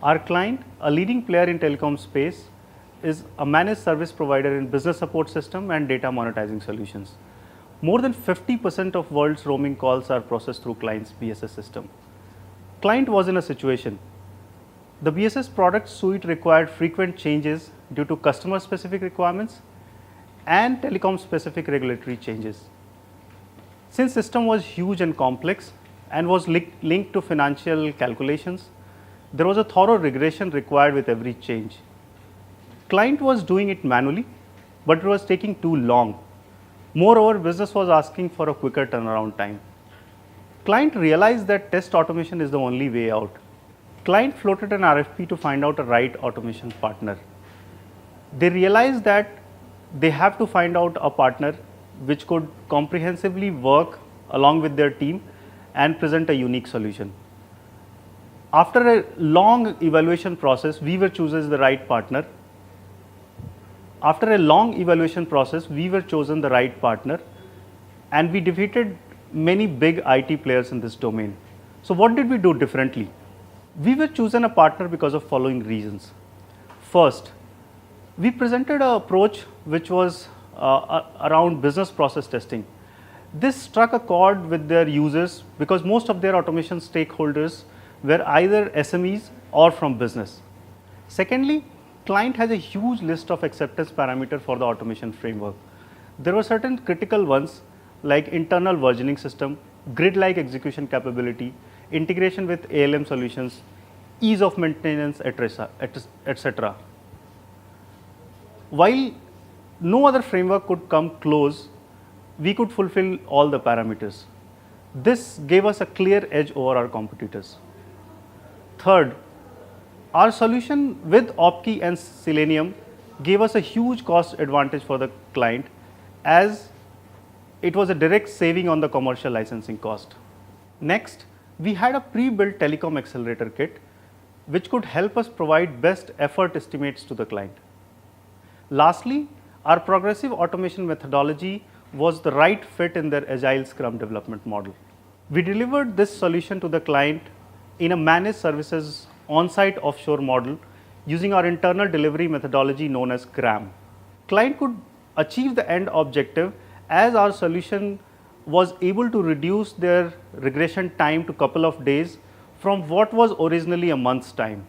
Our client, a leading player in telecom space, is a managed service provider in business support system and data monetizing solutions. More than 50% of world's roaming calls are processed through client's BSS system. Client was in a situation. The BSS product suite required frequent changes due to customer specific requirements and telecom specific regulatory changes. Since system was huge and complex and was linked to financial calculations, there was a thorough regression required with every change. Client was doing it manually, but it was taking too long. Moreover, business was asking for a quicker turnaround time. Client realized that test automation is the only way out. Client floated an RFP to find out a right automation partner. They realized that they have to find out a partner which could comprehensively work along with their team and present a unique solution. After a long evaluation process, we were chosen as the right partner. After a long evaluation process, we were chosen the right partner, and we defeated many big IT players in this domain. So what did we do differently? We were chosen a partner because of following reasons. First, we presented an approach which was around business process testing. This struck a chord with their users because most of their automation stakeholders were either SMEs or from business. Secondly, client has a huge list of acceptance parameters for the automation framework. There were certain critical ones like internal versioning system, grid-like execution capability, integration with ALM solutions, ease of maintenance, etc. While no other framework could come close, we could fulfill all the parameters. This gave us a clear edge over our competitors. Third, our solution with OpKey and Selenium gave us a huge cost advantage for the client, as it was a direct saving on the commercial licensing cost. Next, we had a pre-built telecom accelerator kit which could help us provide best effort estimates to the client. Lastly, our progressive automation methodology was the right fit in their agile Scrum development model. We delivered this solution to the client in a managed services on-site offshore model using our internal delivery methodology known as CRAM. Client could achieve the end objective as our solution was able to reduce their regression time to couple of days from what was originally a month's time.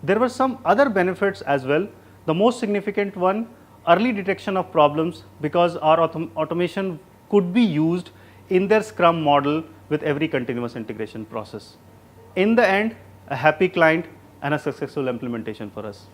There were some other benefits as well. The most significant one, early detection of problems, because our automation could be used in their Scrum model with every continuous integration process. In the end, a happy client and a successful implementation for us.